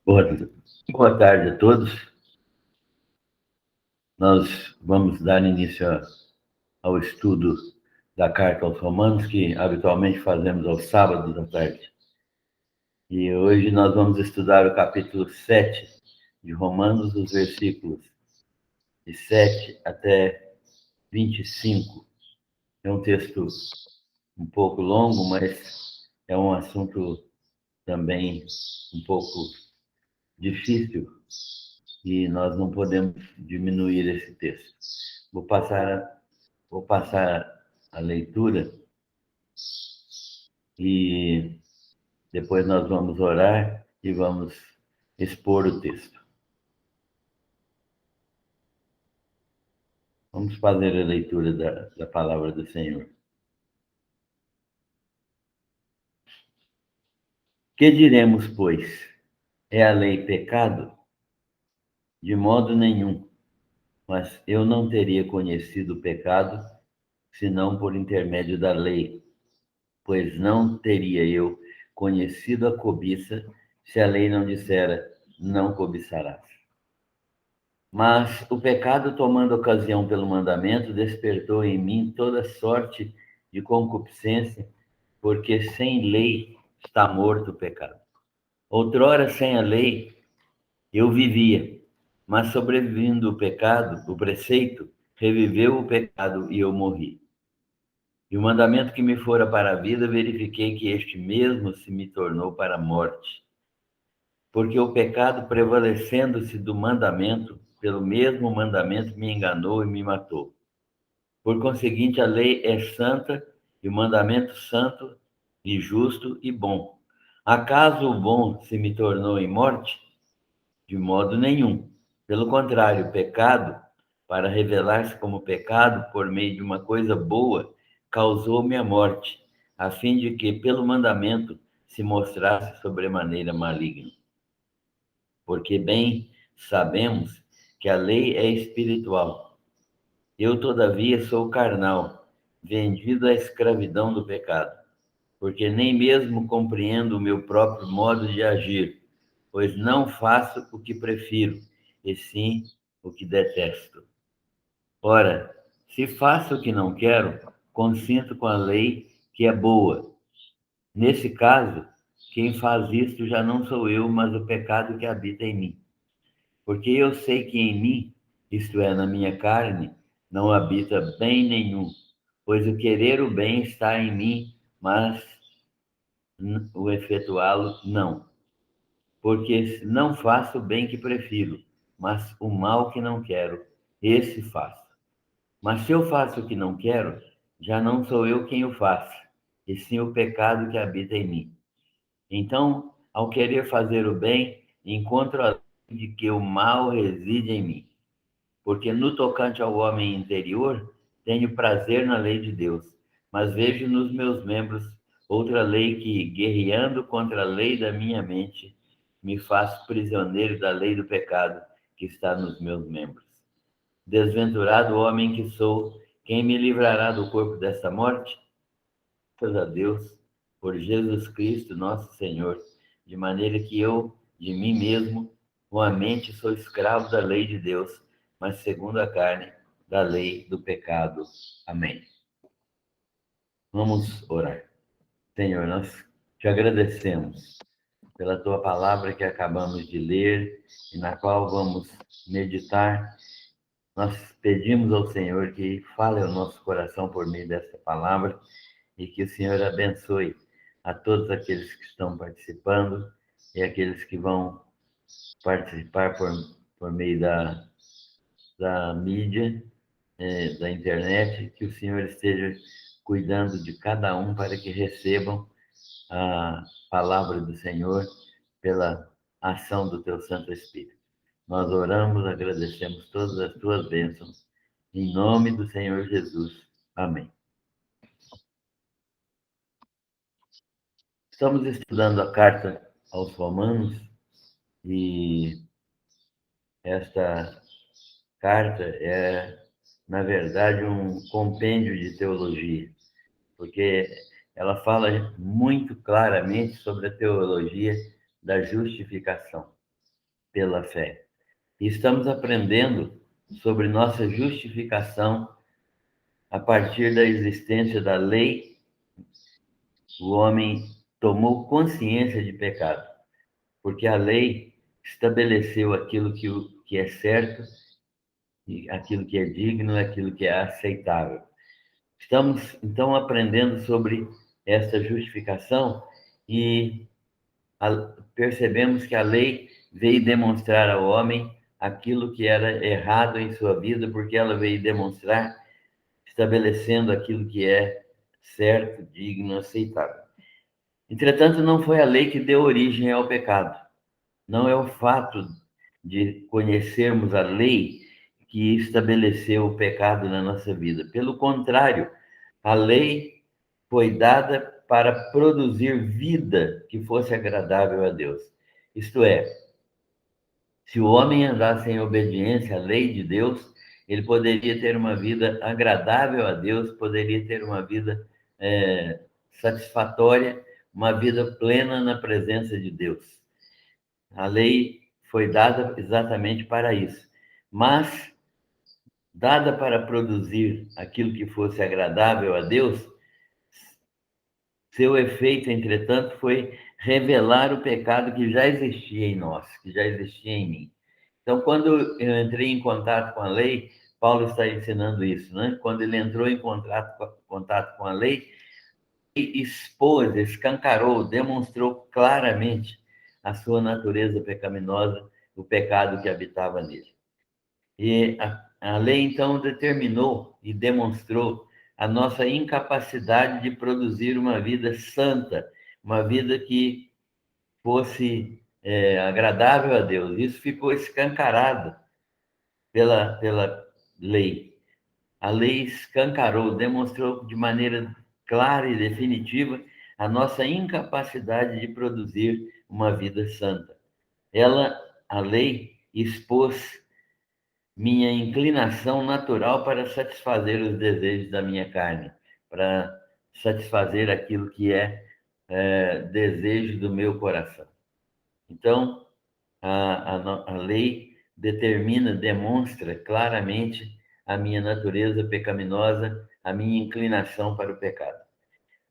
Boa, boa tarde a todos. Nós vamos dar início ao estudo da Carta aos Romanos, que habitualmente fazemos aos sábados à tarde. E hoje nós vamos estudar o capítulo 7 de Romanos, os versículos de 7 até 25. É um texto um pouco longo, mas é um assunto também um pouco difícil e nós não podemos diminuir esse texto. Vou passar a leitura e depois nós vamos orar e vamos expor o texto. Vamos fazer a leitura da palavra do Senhor. Que diremos, pois? É a lei pecado? De modo nenhum. Mas eu não teria conhecido o pecado senão por intermédio da lei, pois não teria eu conhecido a cobiça se a lei não dissera, não cobiçarás. Mas o pecado, tomando ocasião pelo mandamento, despertou em mim toda sorte de concupiscência, porque sem lei está morto o pecado. Outrora, sem a lei, eu vivia, mas sobrevindo o pecado, o preceito, reviveu o pecado e eu morri. E o mandamento que me fora para a vida, verifiquei que este mesmo se me tornou para a morte. Porque o pecado, prevalecendo-se do mandamento, pelo mesmo mandamento me enganou e me matou. Por conseguinte, a lei é santa e o mandamento santo e justo e bom. Acaso o bom se me tornou em morte? De modo nenhum. Pelo contrário, o pecado, para revelar-se como pecado por meio de uma coisa boa, causou-me a morte, a fim de que, pelo mandamento, se mostrasse sobremaneira maligno. Porque bem sabemos que a lei é espiritual. Eu, todavia, sou carnal, vendido à escravidão do pecado, porque nem mesmo compreendo o meu próprio modo de agir, pois não faço o que prefiro, e sim o que detesto. Ora, se faço o que não quero, consinto com a lei que é boa. Nesse caso, quem faz isto já não sou eu, mas o pecado que habita em mim. Porque eu sei que em mim, isto é, na minha carne, não habita bem nenhum, pois o querer o bem está em mim, mas o efetuá-lo não. Porque não faço o bem que prefiro, mas o mal que não quero, esse faço. Mas se eu faço o que não quero, já não sou eu quem o faço, e sim o pecado que habita em mim. Então, ao querer fazer o bem, encontro a lei de que o mal reside em mim. Porque no tocante ao homem interior, tenho prazer na lei de Deus, mas vejo nos meus membros outra lei que, guerreando contra a lei da minha mente, me faz prisioneiro da lei do pecado que está nos meus membros. Desventurado homem que sou, quem me livrará do corpo desta morte? Graças a Deus, por Jesus Cristo, nosso Senhor, de maneira que eu, de mim mesmo, com a mente sou escravo da lei de Deus, mas segundo a carne, da lei do pecado. Amém. Vamos orar. Senhor, nós te agradecemos pela tua palavra que acabamos de ler e na qual vamos meditar. Nós pedimos ao Senhor que fale ao nosso coração por meio dessa palavra e que o Senhor abençoe a todos aqueles que estão participando e aqueles que vão participar por meio da mídia, da internet, que o Senhor esteja cuidando de cada um para que recebam a palavra do Senhor pela ação do teu Santo Espírito. Nós oramos, agradecemos todas as tuas bênçãos, em nome do Senhor Jesus. Amém. Estamos estudando a carta aos Romanos e esta carta é, na verdade, um compêndio de teologia, porque ela fala muito claramente sobre a teologia da justificação. pela fé. E estamos aprendendo sobre nossa justificação a partir da existência da lei. O homem tomou consciência de pecado, porque a lei estabeleceu aquilo que é certo, aquilo que é digno, aquilo que é aceitável. Estamos, então, aprendendo sobre esta justificação e percebemos que a lei veio demonstrar ao homem aquilo que era errado em sua vida, porque ela veio demonstrar, estabelecendo aquilo que é certo, digno, aceitável. Entretanto, não foi a lei que deu origem ao pecado. Não é o fato de conhecermos a lei que estabeleceu o pecado na nossa vida. Pelo contrário, a lei foi dada para produzir vida que fosse agradável a Deus. Isto é, se o homem andasse em obediência à lei de Deus, ele poderia ter uma vida agradável a Deus, poderia ter uma vida satisfatória, uma vida plena na presença de Deus. A lei foi dada exatamente para isso, mas dada para produzir aquilo que fosse agradável a Deus, seu efeito, entretanto, foi revelar o pecado que já existia em nós, que já existia em mim. Então, quando eu entrei em contato com a lei, Paulo está ensinando isso, né? Quando ele entrou em contato com a lei, expôs, escancarou, demonstrou claramente a sua natureza pecaminosa, o pecado que habitava nele. E a lei, então, determinou e demonstrou a nossa incapacidade de produzir uma vida santa, uma vida que fosse agradável a Deus. Isso ficou escancarado pela lei. A lei escancarou, demonstrou de maneira clara e definitiva a nossa incapacidade de produzir uma vida santa. A lei, expôs minha inclinação natural para satisfazer os desejos da minha carne, para satisfazer aquilo que é desejo do meu coração. Então, a lei determina, demonstra claramente a minha natureza pecaminosa, a minha inclinação para o pecado.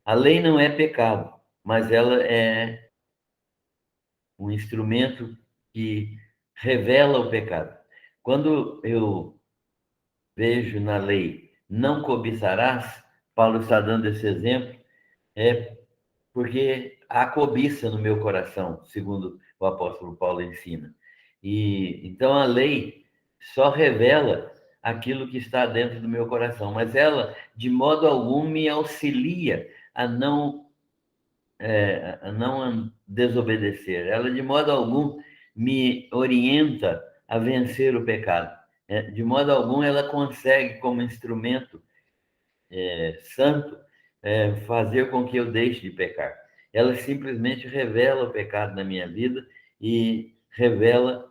A lei não é pecado, mas ela é um instrumento que revela o pecado. Quando eu vejo na lei, não cobiçarás, Paulo está dando esse exemplo, é porque há cobiça no meu coração, segundo o apóstolo Paulo ensina. E então a lei só revela aquilo que está dentro do meu coração, mas ela de modo algum me auxilia a não desobedecer. Ela de modo algum me orienta a vencer o pecado. De modo algum ela consegue como instrumento santo fazer com que eu deixe de pecar. Ela simplesmente revela o pecado na minha vida e revela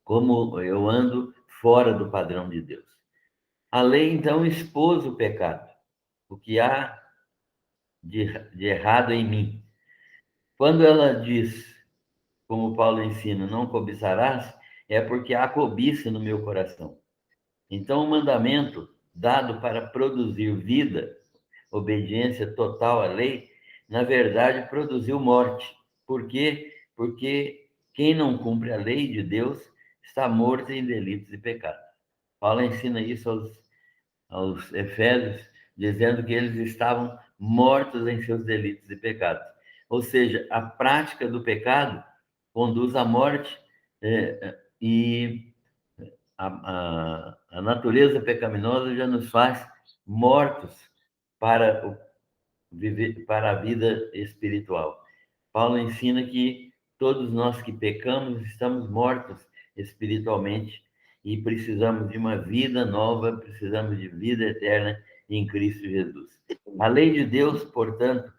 como eu ando fora do padrão de Deus. A lei, então, expôs o pecado, o que há de errado em mim. Quando ela diz, como Paulo ensina, não cobiçarás, é porque há cobiça no meu coração. Então, o mandamento dado para produzir vida, obediência total à lei, na verdade produziu morte. Por quê? Porque quem não cumpre a lei de Deus está morto em delitos e pecados. Paulo ensina isso aos Efésios, dizendo que eles estavam mortos em seus delitos e pecados. Ou seja, a prática do pecado conduz à morte e a natureza pecaminosa já nos faz mortos para viver para a vida espiritual. Paulo ensina que todos nós que pecamos estamos mortos espiritualmente e precisamos de uma vida nova, precisamos de vida eterna em Cristo Jesus. A lei de Deus, portanto,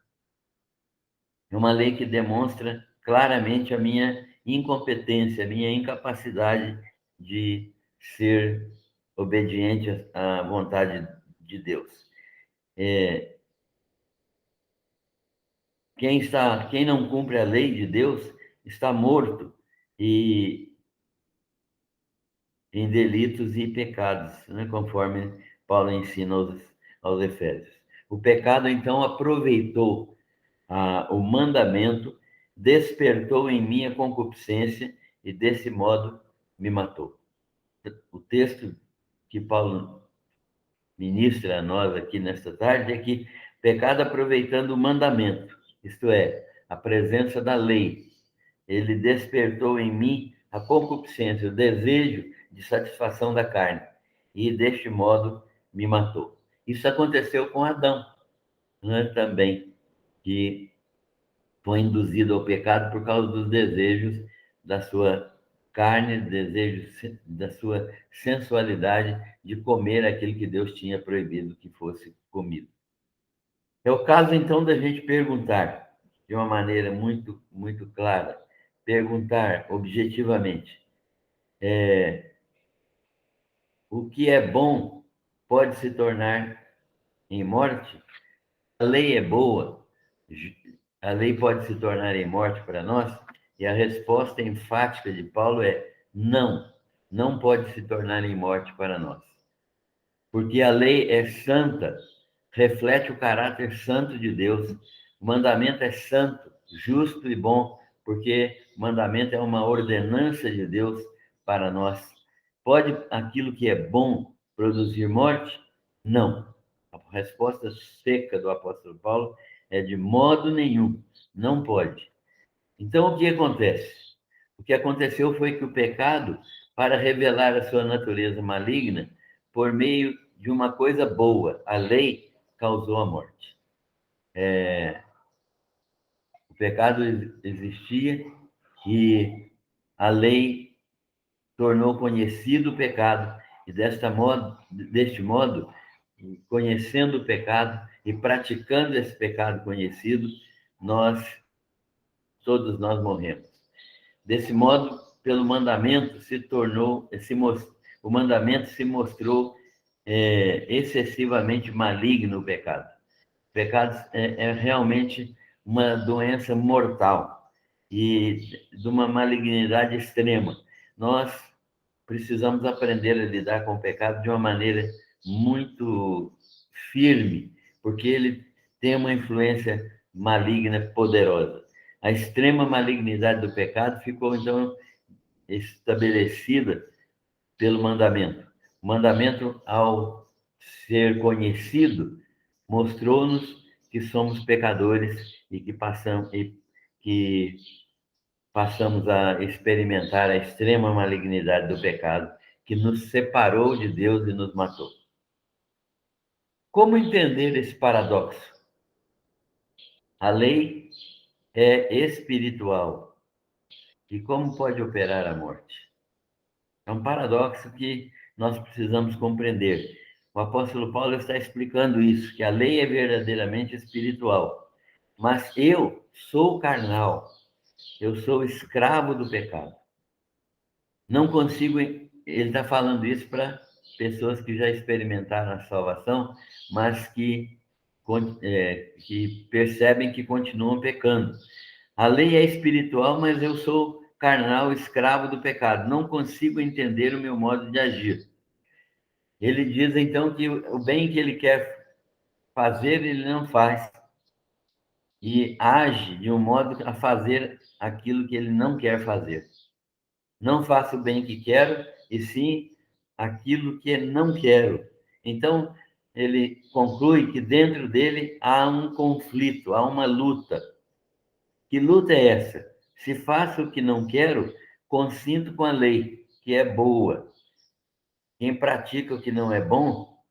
é uma lei que demonstra claramente a minha incompetência, a minha incapacidade de ser obediente à vontade de Deus. Quem não cumpre a lei de Deus está morto e em delitos e pecados, né? Conforme Paulo ensina aos Efésios. O pecado, então, aproveitou o mandamento, despertou em mim a concupiscência e, desse modo, me matou. O texto que Paulo ministra a nós aqui nesta tarde é que pecado aproveitando o mandamento, isto é, a presença da lei, ele despertou em mim a concupiscência, o desejo de satisfação da carne, e deste modo me matou. Isso aconteceu com Adão, né, também, que foi induzido ao pecado por causa dos desejos da sua carne, desejos da sua sensualidade de comer aquilo que Deus tinha proibido que fosse comido. É o caso, então, da gente perguntar de uma maneira muito, muito clara, perguntar objetivamente, o que é bom pode se tornar em morte? A lei é boa, a lei pode se tornar em morte para nós? E a resposta enfática de Paulo é não, não pode se tornar em morte para nós. Porque a lei é santa, reflete o caráter santo de Deus. O mandamento é santo, justo e bom, porque o mandamento é uma ordenança de Deus para nós. Pode aquilo que é bom produzir morte? Não. A resposta seca do apóstolo Paulo é de modo nenhum, não pode. Então, o que acontece? O que aconteceu foi que o pecado, para revelar a sua natureza maligna, por meio de uma coisa boa, a lei causou a morte. O pecado existia e a lei tornou conhecido o pecado, e deste modo, conhecendo o pecado e praticando esse pecado conhecido, todos nós morremos. Desse modo, pelo mandamento o mandamento se mostrou excessivamente maligno o pecado. O pecado é realmente uma doença mortal e de uma malignidade extrema. Nós precisamos aprender a lidar com o pecado de uma maneira muito firme, porque ele tem uma influência maligna poderosa. A extrema malignidade do pecado ficou, então, estabelecida pelo mandamento. O mandamento, ao ser conhecido, mostrou-nos que somos pecadores e que passamos a experimentar a extrema malignidade do pecado, que nos separou de Deus e nos matou. Como entender esse paradoxo? A lei é espiritual. E como pode operar a morte? É um paradoxo que nós precisamos compreender. O apóstolo Paulo está explicando isso, que a lei é verdadeiramente espiritual, mas eu sou carnal, eu sou escravo do pecado. Não consigo, ele está falando isso para pessoas que já experimentaram a salvação, mas que percebem que continuam pecando. A lei é espiritual, mas eu sou carnal, escravo do pecado. Não consigo entender o meu modo de agir. Ele diz, então, que o bem que ele quer fazer, ele não faz. E age de um modo a fazer aquilo que ele não quer fazer. Não faço o bem que quero, e sim aquilo que não quero. Então, ele conclui que dentro dele há um conflito, há uma luta. Que luta é essa? Se faço o que não quero, consinto com a lei, que é boa. Quem pratica o que não é bom,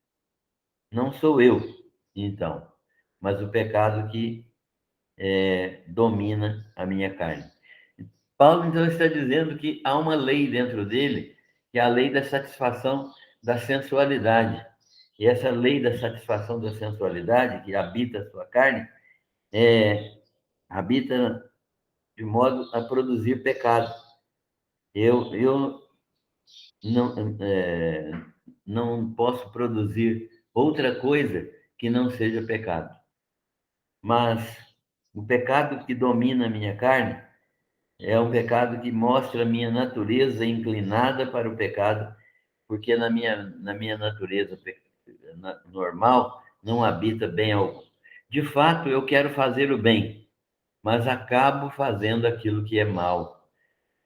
não sou eu, então, mas o pecado que domina a minha carne. Paulo, então, está dizendo que há uma lei dentro dele, que é a lei da satisfação da sensualidade. E essa lei da satisfação da sensualidade, que habita a sua carne, habita de modo a produzir pecado. Eu não posso produzir outra coisa que não seja pecado. Mas o pecado que domina a minha carne É um pecado que mostra a minha natureza inclinada para o pecado, porque na minha natureza normal não habita bem algum. De fato, eu quero fazer o bem, mas acabo fazendo aquilo que é mal.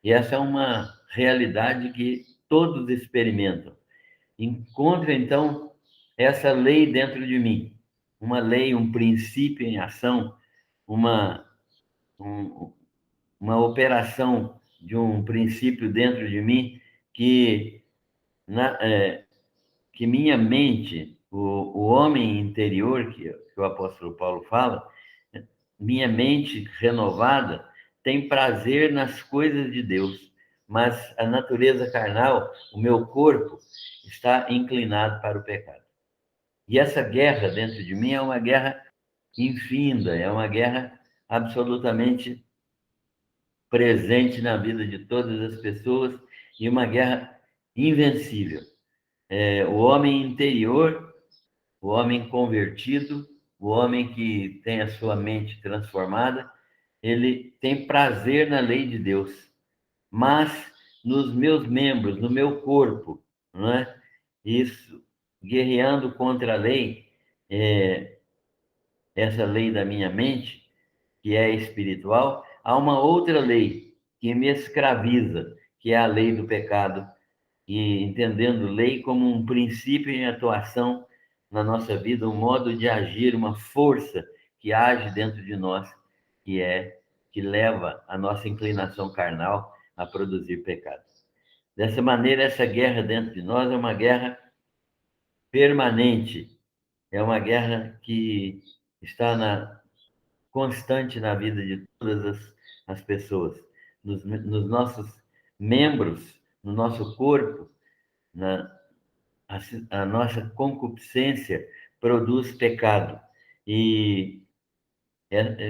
E essa é uma realidade que todos experimentam. Encontro, então, essa lei dentro de mim. Uma lei, um princípio em ação, uma, um, uma operação de um princípio dentro de mim que, que minha mente, o homem interior, que o apóstolo Paulo fala, minha mente renovada tem prazer nas coisas de Deus, mas a natureza carnal, o meu corpo, está inclinado para o pecado. E essa guerra dentro de mim é uma guerra infinda, é uma guerra absolutamente presente na vida de todas as pessoas e uma guerra invencível. O homem interior, o homem convertido, o homem que tem a sua mente transformada, ele tem prazer na lei de Deus, mas nos meus membros, no meu corpo, não é? Isso, guerreando contra a lei, essa lei da minha mente, que é espiritual, há uma outra lei que me escraviza, que é a lei do pecado, e entendendo lei como um princípio em atuação na nossa vida, um modo de agir, uma força que age dentro de nós, que leva a nossa inclinação carnal a produzir pecados. Dessa maneira, essa guerra dentro de nós é uma guerra permanente, é uma guerra que está constante na vida de todas as pessoas, nos nossos membros, no nosso corpo, na, a nossa concupiscência produz pecado. E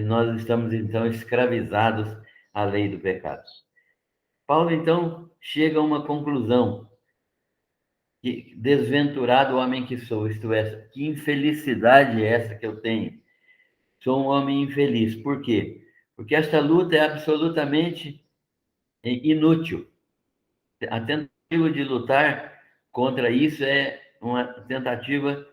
nós estamos, então, escravizados à lei do pecado. Paulo, então, chega a uma conclusão. Que desventurado homem que sou, isto é, que infelicidade é essa que eu tenho? Sou um homem infeliz. Por quê? Porque esta luta é absolutamente inútil. A tentativa de lutar contra isso é uma tentativa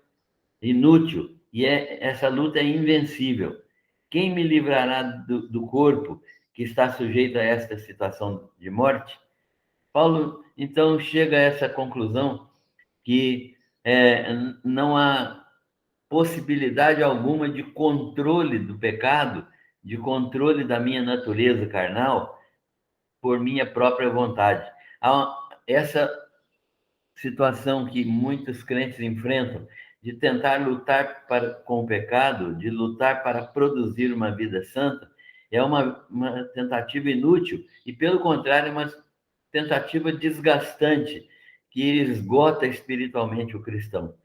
inútil, e essa luta é invencível. Quem me livrará do corpo que está sujeito a esta situação de morte? Paulo, então, chega a essa conclusão que não há possibilidade alguma de controle do pecado, de controle da minha natureza carnal por minha própria vontade. Há essa situação que muitos crentes enfrentam de tentar lutar com o pecado, de lutar para produzir uma vida santa, é uma tentativa inútil e, pelo contrário, uma tentativa desgastante que esgota espiritualmente o cristão.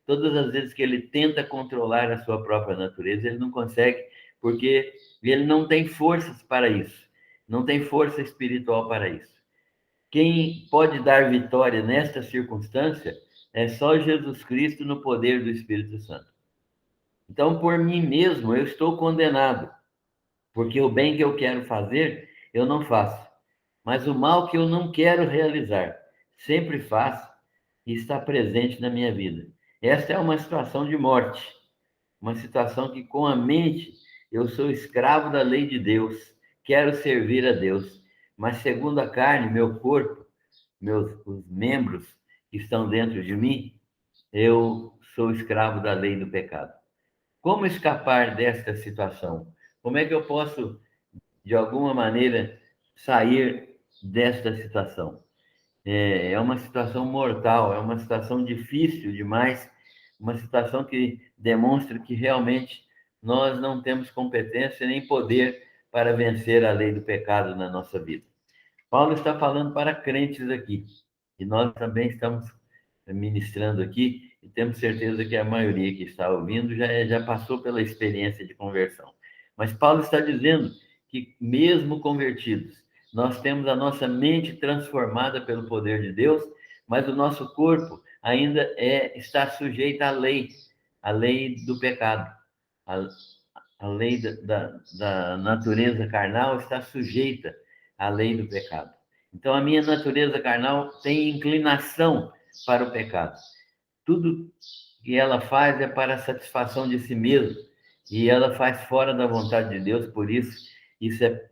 Todas as vezes que ele tenta controlar a sua própria natureza, ele não consegue, porque ele não tem forças para isso, não tem força espiritual para isso. Quem pode dar vitória nesta circunstância é só Jesus Cristo no poder do Espírito Santo. Então, por mim mesmo, eu estou condenado, porque o bem que eu quero fazer, eu não faço. Mas o mal que eu não quero realizar, sempre faço e está presente na minha vida. Esta é uma situação de morte, uma situação que, com a mente, eu sou escravo da lei de Deus, quero servir a Deus, mas segundo a carne, meu corpo, os membros que estão dentro de mim, eu sou escravo da lei do pecado. Como escapar desta situação? Como é que eu posso, de alguma maneira, sair desta situação? É uma situação mortal, é uma situação difícil demais, uma situação que demonstra que realmente nós não temos competência nem poder para vencer a lei do pecado na nossa vida. Paulo está falando para crentes aqui, e nós também estamos ministrando aqui, e temos certeza que a maioria que está ouvindo já passou pela experiência de conversão. Mas Paulo está dizendo que, mesmo convertidos, nós temos a nossa mente transformada pelo poder de Deus, mas o nosso corpo ainda está sujeito à lei do pecado. A lei da natureza carnal está sujeita a lei do pecado. Então, a minha natureza carnal tem inclinação para o pecado. Tudo que ela faz é para a satisfação de si mesma, e ela faz fora da vontade de Deus, por isso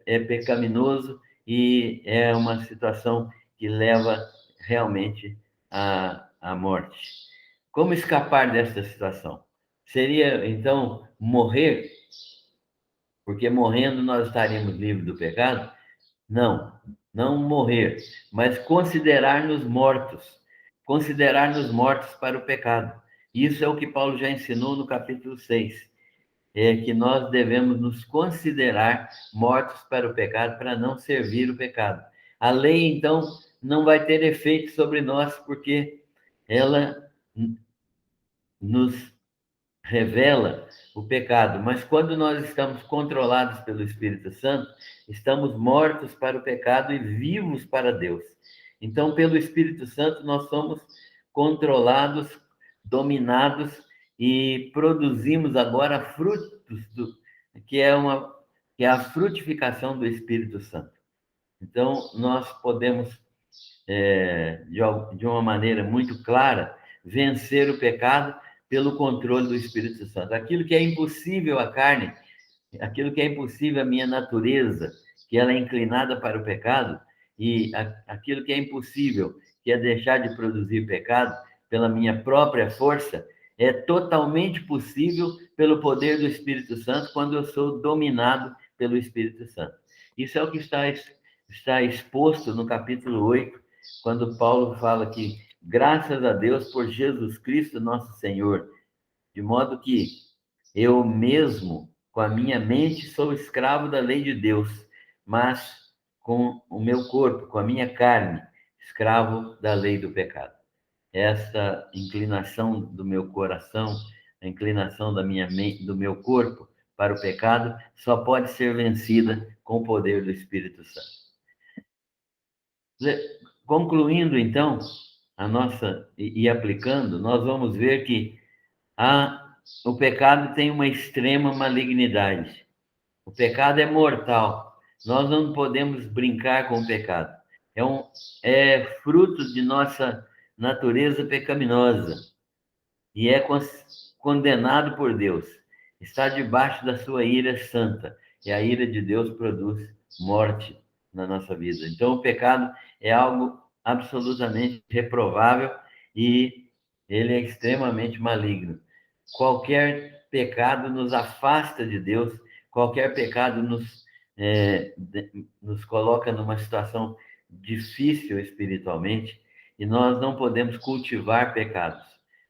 é pecaminoso e é uma situação que leva realmente à morte. Como escapar desta situação? Seria, então, morrer, porque morrendo nós estaríamos livres do pecado? Não, não morrer, mas considerar-nos mortos para o pecado. Isso é o que Paulo já ensinou no capítulo 6, é que nós devemos nos considerar mortos para o pecado, para não servir o pecado. A lei, então, não vai ter efeito sobre nós, porque ela nos revela o pecado, mas quando nós estamos controlados pelo Espírito Santo, estamos mortos para o pecado e vivos para Deus. Então, pelo Espírito Santo, nós somos controlados, dominados e produzimos agora frutos que é que é a frutificação do Espírito Santo. Então, nós podemos de uma maneira muito clara, vencer o pecado pelo controle do Espírito Santo. Aquilo que é impossível à carne, aquilo que é impossível à minha natureza, que ela é inclinada para o pecado, e aquilo que é impossível, que é deixar de produzir pecado pela minha própria força, é totalmente possível pelo poder do Espírito Santo quando eu sou dominado pelo Espírito Santo. Isso é o que está exposto no capítulo 8, quando Paulo fala que, graças a Deus por Jesus Cristo, nosso Senhor, de modo que eu mesmo, com a minha mente, sou escravo da lei de Deus, mas com o meu corpo, com a minha carne, escravo da lei do pecado. Essa inclinação do meu coração, a inclinação da minha mente, do meu corpo para o pecado, só pode ser vencida com o poder do Espírito Santo. Concluindo, então, a nossa e aplicando, nós vamos ver que o pecado tem uma extrema malignidade. O pecado é mortal. Nós não podemos brincar com o pecado. É fruto de nossa natureza pecaminosa e é condenado por Deus. Está debaixo da sua ira santa. E a ira de Deus produz morte na nossa vida. Então, o pecado é algo absolutamente reprovável e ele é extremamente maligno. Qualquer pecado nos afasta de Deus, qualquer pecado nos coloca numa situação difícil espiritualmente, e nós não podemos cultivar pecados.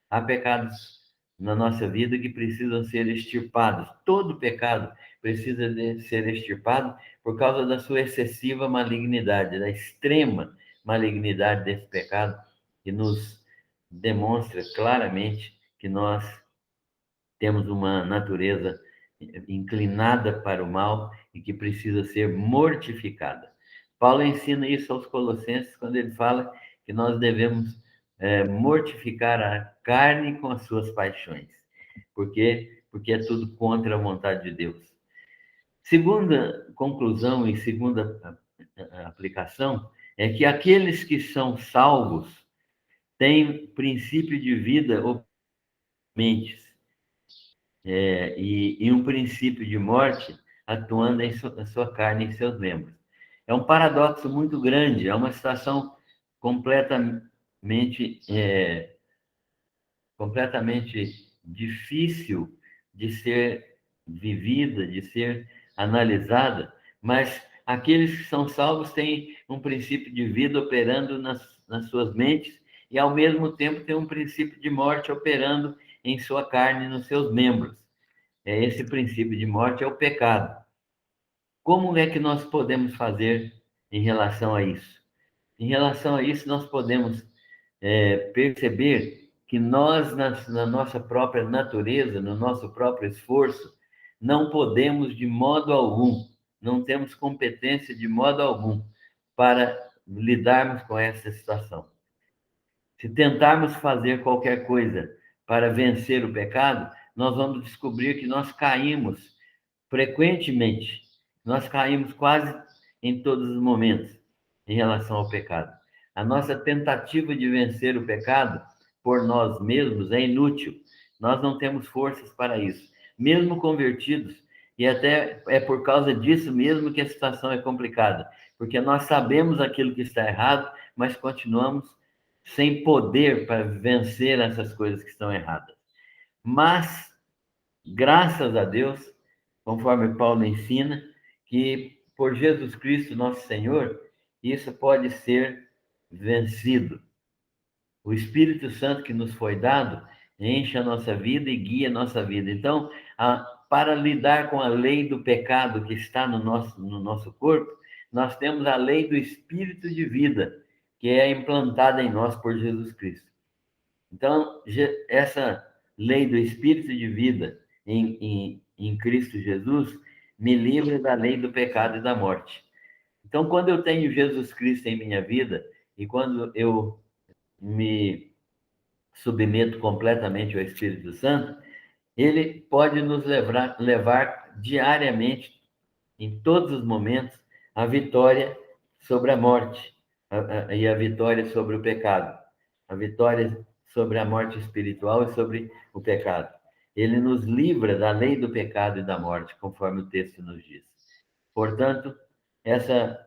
Há pecados na nossa vida que precisam ser extirpados. Todo pecado precisa de ser extirpado por causa da sua excessiva malignidade, da extrema malignidade desse pecado, que nos demonstra claramente que nós temos uma natureza inclinada para o mal e que precisa ser mortificada. Paulo ensina isso aos Colossenses quando ele fala que nós devemos mortificar a carne com as suas paixões. Por quê? Porque é tudo contra a vontade de Deus. Segunda conclusão e segunda aplicação é que aqueles que são salvos têm princípio de vida ou mentes e um princípio de morte atuando em sua carne, em seus membros. É um paradoxo muito grande, é uma situação completamente difícil de ser vivida, de ser analisada, mas aqueles que são salvos têm um princípio de vida operando nas suas mentes e, ao mesmo tempo, tem um princípio de morte operando em sua carne, nos seus membros. Esse princípio de morte é o pecado. Como é que nós podemos fazer em relação a isso? Em relação a isso, nós podemos perceber que nós, na nossa própria natureza, no nosso próprio esforço, não podemos de modo algum, não temos competência de modo algum para lidarmos com essa situação. Se tentarmos fazer qualquer coisa para vencer o pecado, nós vamos descobrir que nós caímos frequentemente. Nós caímos quase em todos os momentos em relação ao pecado. A nossa tentativa de vencer o pecado por nós mesmos é inútil. Nós não temos forças para isso. Mesmo convertidos, e até é por causa disso mesmo que a situação é complicada, porque nós sabemos aquilo que está errado, mas continuamos sem poder para vencer essas coisas que estão erradas. Mas, graças a Deus, conforme Paulo ensina, que por Jesus Cristo, nosso Senhor, isso pode ser vencido. O Espírito Santo que nos foi dado enche a nossa vida e guia a nossa vida. Então, para lidar com a lei do pecado que está no nosso corpo, nós temos a lei do Espírito de vida, que é implantada em nós por Jesus Cristo. Então, essa lei do Espírito de vida em Cristo Jesus me livra da lei do pecado e da morte. Então, quando eu tenho Jesus Cristo em minha vida e quando eu me submeto completamente ao Espírito Santo, ele pode nos levar diariamente, em todos os momentos, a vitória sobre a morte e a vitória sobre o pecado, a vitória sobre a morte espiritual e sobre o pecado. Ele nos livra da lei do pecado e da morte, conforme o texto nos diz. Portanto, essa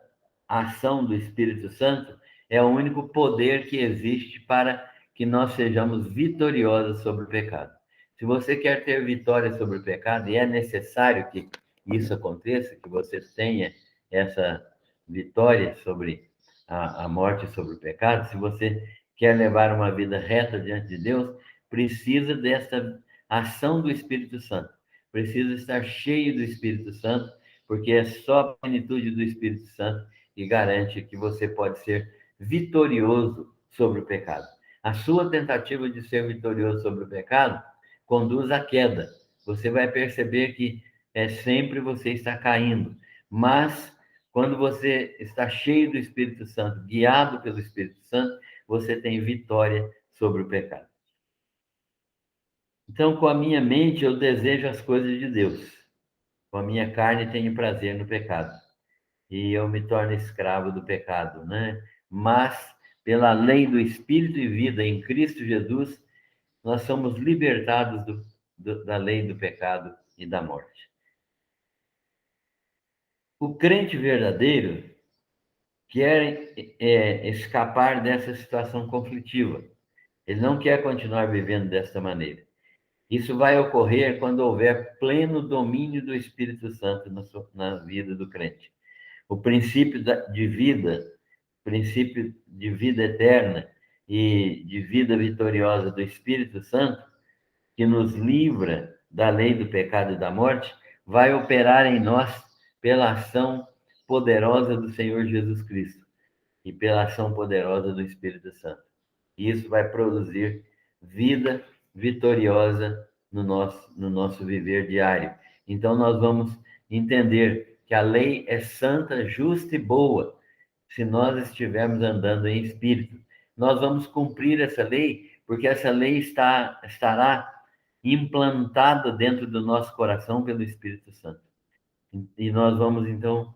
ação do Espírito Santo é o único poder que existe para que nós sejamos vitoriosos sobre o pecado. Se você quer ter vitória sobre o pecado, e é necessário que isso aconteça, que você tenha essa vitória sobre a morte, sobre o pecado, se você quer levar uma vida reta diante de Deus, precisa dessa ação do Espírito Santo. Precisa estar cheio do Espírito Santo, porque é só a plenitude do Espírito Santo que garante que você pode ser vitorioso sobre o pecado. A sua tentativa de ser vitorioso sobre o pecado conduz à queda. Você vai perceber que sempre você está caindo, mas quando você está cheio do Espírito Santo, guiado pelo Espírito Santo, você tem vitória sobre o pecado. Então, com a minha mente, eu desejo as coisas de Deus. Com a minha carne, tenho prazer no pecado. E eu me torno escravo do pecado, né? Mas, pela lei do Espírito e vida em Cristo Jesus, nós somos libertados da lei do pecado e da morte. O crente verdadeiro quer escapar dessa situação conflitiva. Ele não quer continuar vivendo desta maneira. Isso vai ocorrer quando houver pleno domínio do Espírito Santo na vida do crente. O princípio princípio de vida eterna e de vida vitoriosa do Espírito Santo, que nos livra da lei do pecado e da morte, vai operar em nós pela ação poderosa do Senhor Jesus Cristo e pela ação poderosa do Espírito Santo. E isso vai produzir vida vitoriosa no nosso viver diário. Então, nós vamos entender que a lei é santa, justa e boa, se nós estivermos andando em espírito. Nós vamos cumprir essa lei, porque essa lei estará implantada dentro do nosso coração pelo Espírito Santo. E nós vamos, então,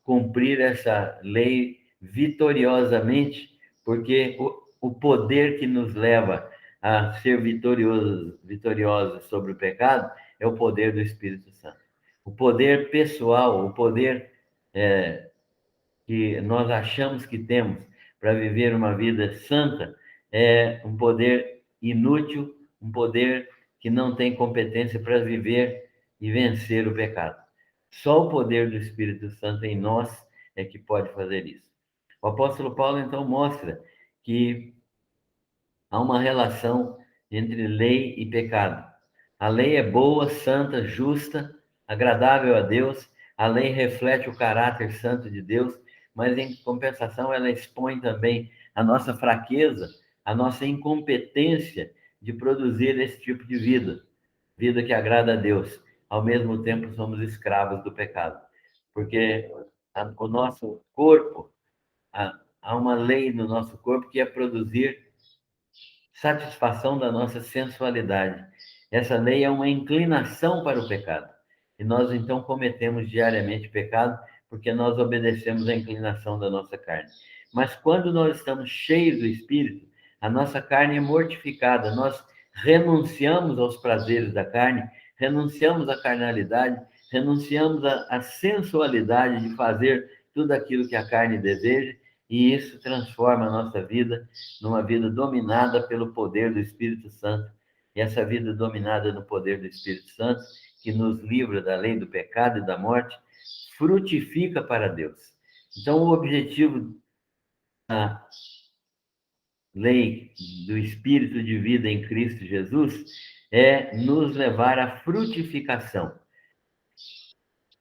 cumprir essa lei vitoriosamente, porque o poder que nos leva a ser vitoriosos sobre o pecado é o poder do Espírito Santo. O poder pessoal, o poder que nós achamos que temos para viver uma vida santa é um poder inútil, um poder que não tem competência para viver e vencer o pecado. Só o poder do Espírito Santo em nós é que pode fazer isso. O apóstolo Paulo, então, mostra que há uma relação entre lei e pecado. A lei é boa, santa, justa, agradável a Deus. A lei reflete o caráter santo de Deus, mas em compensação ela expõe também a nossa fraqueza, a nossa incompetência de produzir esse tipo de vida que agrada a Deus. Ao mesmo tempo, somos escravos do pecado, porque o nosso corpo, há uma lei no nosso corpo que é produzir satisfação da nossa sensualidade. Essa lei é uma inclinação para o pecado. E nós, então, cometemos diariamente pecado, porque nós obedecemos à inclinação da nossa carne. Mas quando nós estamos cheios do Espírito, a nossa carne é mortificada, nós renunciamos aos prazeres da carne, renunciamos à carnalidade, renunciamos à sensualidade de fazer tudo aquilo que a carne deseja, e isso transforma a nossa vida numa vida dominada pelo poder do Espírito Santo. E essa vida dominada no poder do Espírito Santo, que nos livra da lei do pecado e da morte, frutifica para Deus. Então, o objetivo da lei do Espírito de vida em Cristo Jesus é nos levar à frutificação.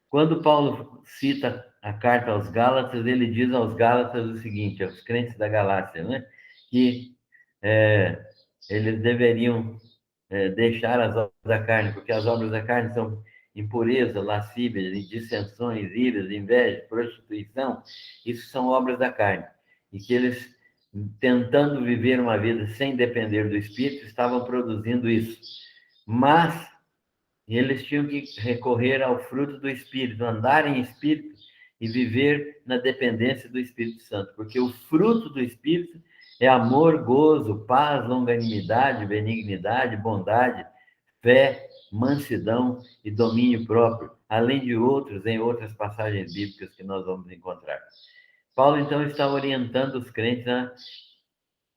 Quando Paulo cita a carta aos Gálatas, ele diz aos Gálatas o seguinte, aos crentes da Galácia, né? Que eles deveriam deixar as obras da carne, porque as obras da carne são impureza, lascívia, dissensões, iras, inveja, prostituição. Isso são obras da carne. E que eles, tentando viver uma vida sem depender do Espírito, estavam produzindo isso. Mas eles tinham que recorrer ao fruto do Espírito, andar em Espírito e viver na dependência do Espírito Santo, porque o fruto do Espírito é amor, gozo, paz, longanimidade, benignidade, bondade, fé, mansidão e domínio próprio, além de outros em outras passagens bíblicas que nós vamos encontrar. Paulo, então, está orientando os crentes a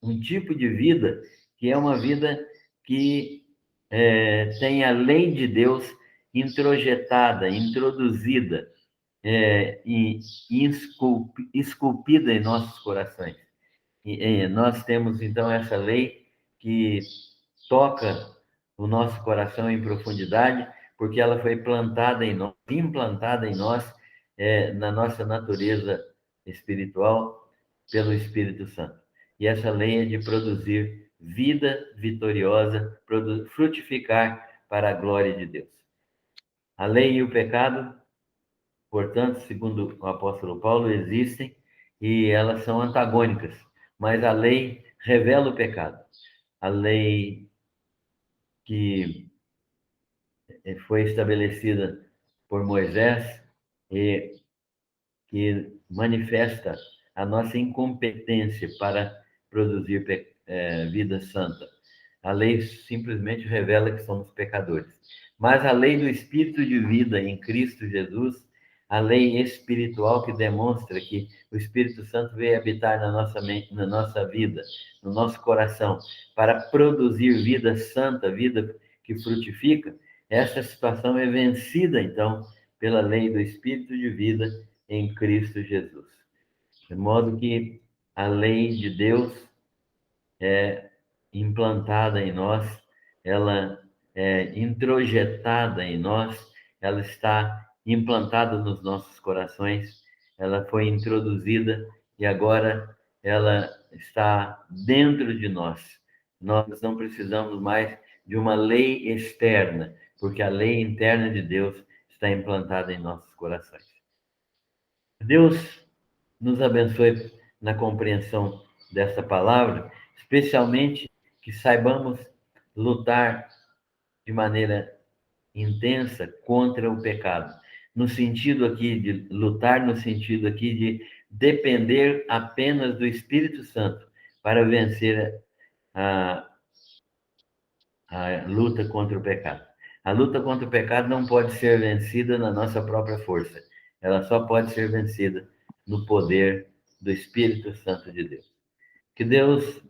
um tipo de vida que é uma vida que tem a lei de Deus introjetada, introduzida e esculpida em nossos corações. E nós temos, então, essa lei que toca o nosso coração em profundidade, porque ela foi plantada em nós, implantada em nós, na nossa natureza espiritual, pelo Espírito Santo. E essa lei é de produzir vida vitoriosa, frutificar para a glória de Deus. A lei e o pecado, portanto, segundo o apóstolo Paulo, existem e elas são antagônicas, mas a lei revela o pecado. A lei que foi estabelecida por Moisés e que manifesta a nossa incompetência para produzir vida santa. A lei simplesmente revela que somos pecadores. Mas a lei do Espírito de vida em Cristo Jesus, a lei espiritual que demonstra que o Espírito Santo veio habitar na nossa mente, na nossa vida, no nosso coração, para produzir vida santa, vida que frutifica, essa situação é vencida, então, pela lei do Espírito de vida em Cristo Jesus. De modo que a lei de Deus é implantada em nós, ela é introjetada em nós, ela está implantada nos nossos corações, ela foi introduzida e agora ela está dentro de nós. Nós não precisamos mais de uma lei externa, porque a lei interna de Deus está implantada em nossos corações. Deus nos abençoe na compreensão dessa palavra, especialmente que saibamos lutar de maneira intensa contra o pecado. No sentido aqui de lutar, no sentido aqui de depender apenas do Espírito Santo para vencer a luta contra o pecado. A luta contra o pecado não pode ser vencida na nossa própria força. Ela só pode ser vencida no poder do Espírito Santo de Deus. Que Deus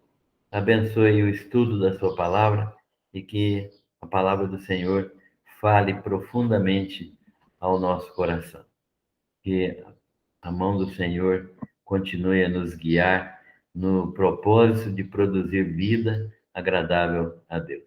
abençoe o estudo da sua palavra e que a palavra do Senhor fale profundamente ao nosso coração. Que a mão do Senhor continue a nos guiar no propósito de produzir vida agradável a Deus.